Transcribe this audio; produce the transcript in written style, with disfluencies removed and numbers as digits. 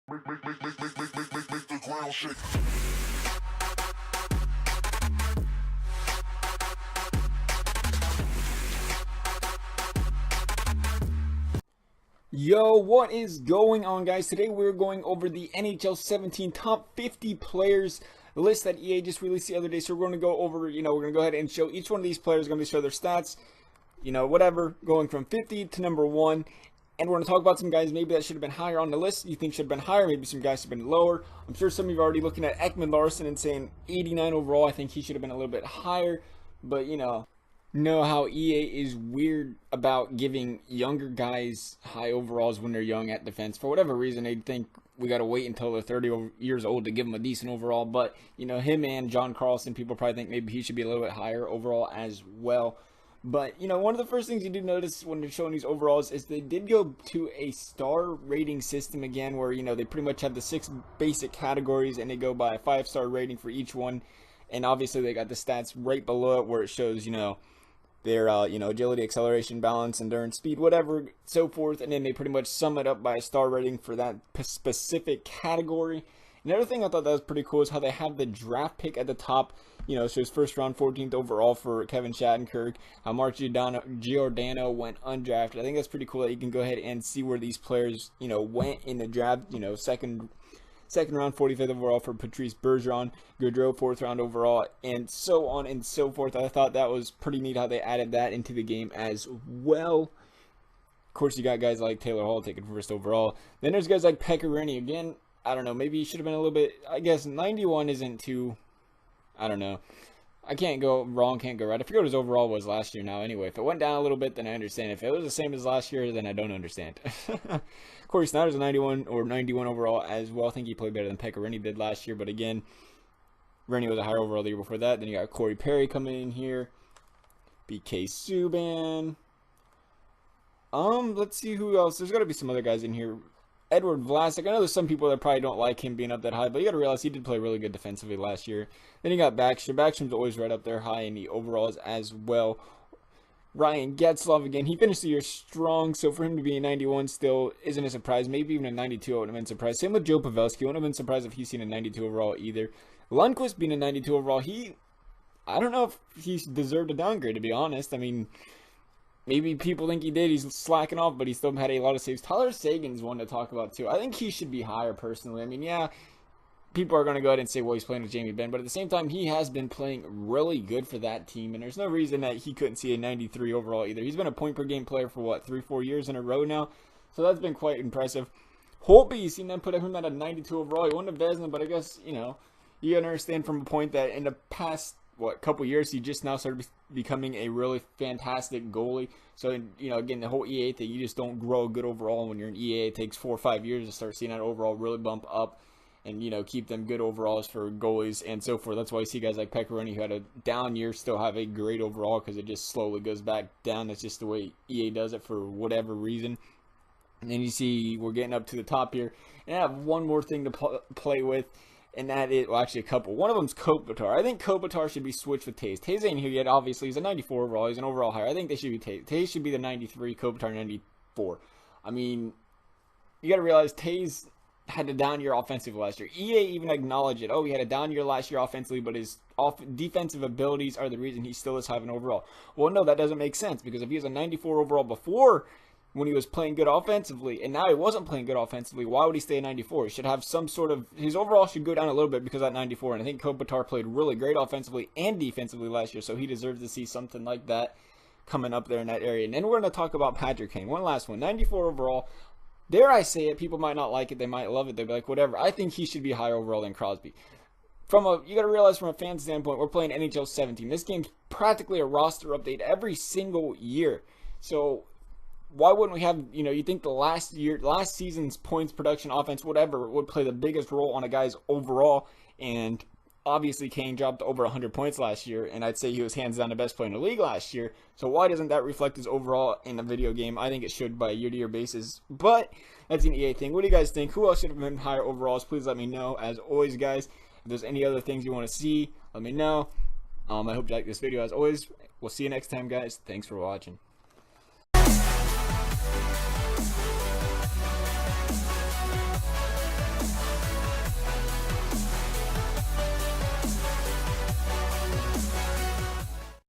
Make the ground shake. Yo, what is going on, guys? Today we're going over the NHL 17 top 50 players list that EA just released the other day. So we're going to go over, we're going to go ahead and show each one of these players, going to show their stats, whatever, going from 50 to number 1. And we're going to talk about some guys maybe that should have been higher on the list. You think should have been higher, maybe some guys should have been lower. I'm sure some of you are already looking at Ekman-Larsson and saying 89 overall. I think he should have been a little bit higher, but know how EA is weird about giving younger guys high overalls when they're young at defense. For whatever reason, they think we got to wait until they're 30 years old to give them a decent overall. But, him and John Carlson, people probably think maybe he should be a little bit higher overall as well. But, one of the first things you do notice when they're showing these overalls is they did go to a star rating system again where, they pretty much have the 6 basic categories and they go by a 5-star rating for each one. And obviously they got the stats right below it where it shows, their agility, acceleration, balance, endurance, speed, whatever, so forth, and then they pretty much sum it up by a star rating for that specific category. Another thing I thought that was pretty cool is how they have the draft pick at the top. Shows first round, 14th overall for Kevin Shattenkirk. Mark Giordano went undrafted. I think that's pretty cool that you can go ahead and see where these players, went in the draft. Second round, 45th overall for Patrice Bergeron, Gaudreau, 4th round overall, and so on and so forth. I thought that was pretty neat how they added that into the game as well. Of course, you got guys like Taylor Hall taken first overall. Then there's guys like Pekka Rinne. Again, I don't know, maybe he should have been a little bit, I guess 91 isn't too, I don't know. I can't go wrong, can't go right. I forget what his overall was last year now anyway. If it went down a little bit, then I understand. If it was the same as last year, then I don't understand. Corey Snyder's a 91 or 91 overall as well. I think he played better than Pekka Rinne did last year. But again, Rinne was a higher overall the year before that. Then you got Corey Perry coming in here. BK Subban. Let's see who else. There's got to be some other guys in here. Edward Vlasic. I know there's some people that probably don't like him being up that high, but you got to realize he did play really good defensively last year. Then you got Backstrom. Backstrom's always right up there high in the overalls as well. Ryan Getzlaf, again, he finished the year strong, so for him to be a 91 still isn't a surprise. Maybe even a 92 I wouldn't have been surprised. Same with Joe Pavelski. I wouldn't have been surprised if he's seen a 92 overall either. Lundqvist being a 92 overall, I don't know if he deserved a downgrade, to be honest. I mean, maybe people think he did. He's slacking off, but he still had a lot of saves. Tyler Seguin's one to talk about, too. I think he should be higher, personally. I mean, yeah, people are going to go ahead and say, well, he's playing with Jamie Benn. But at the same time, he has been playing really good for that team. And there's no reason that he couldn't see a 93 overall either. He's been a point-per-game player for, 3-4 years in a row now. So that's been quite impressive. Holtby, you seen them put him at a 92 overall. He won the Vezina, but I guess, you understand from a point that in the past, couple years, he just now started becoming a really fantastic goalie. So, again, the whole EA thing, you just don't grow good overall. When you're in EA, it takes 4 or 5 years to start seeing that overall really bump up and, keep them good overalls for goalies and so forth. That's why you see guys like Pekka Rinne who had a down year still have a great overall because it just slowly goes back down. That's just the way EA does it for whatever reason. And then you see we're getting up to the top here. And I have one more thing to play with. And that is, well, actually a couple. One of them's Kopitar. I think Kopitar should be switched with Taves. Taves ain't here yet, obviously. He's a 94 overall. He's an overall higher. I think they should be Taves. Taves should be the 93, Kopitar 94. I mean, you got to realize Taves had a down year offensively last year. EA even acknowledged it. Oh, he had a down year last year offensively, but his defensive abilities are the reason he still is having overall. Well, no, that doesn't make sense because if he was a 94 overall before when he was playing good offensively, and now he wasn't playing good offensively, why would he stay at 94? He should have some sort of, his overall should go down a little bit because of that 94, and I think Kopitar played really great offensively and defensively last year, so he deserves to see something like that coming up there in that area. And then we're going to talk about Patrick Kane. One last one, 94 overall. Dare I say it, people might not like it, they might love it, they'll be like, whatever. I think he should be higher overall than Crosby. You got to realize from a fan standpoint, we're playing NHL 17. This game's practically a roster update every single year. So why wouldn't we have, you think the last season's points, production, offense, whatever, would play the biggest role on a guy's overall? And obviously Kane dropped over 100 points last year, and I'd say he was hands down the best player in the league last year. So why doesn't that reflect his overall in the video game? I think it should by a year-to-year basis. But that's an EA thing. What do you guys think? Who else should have been higher overalls? Please let me know. As always, guys, if there's any other things you want to see, let me know. I hope you like this video. As always, we'll see you next time, guys. Thanks for watching.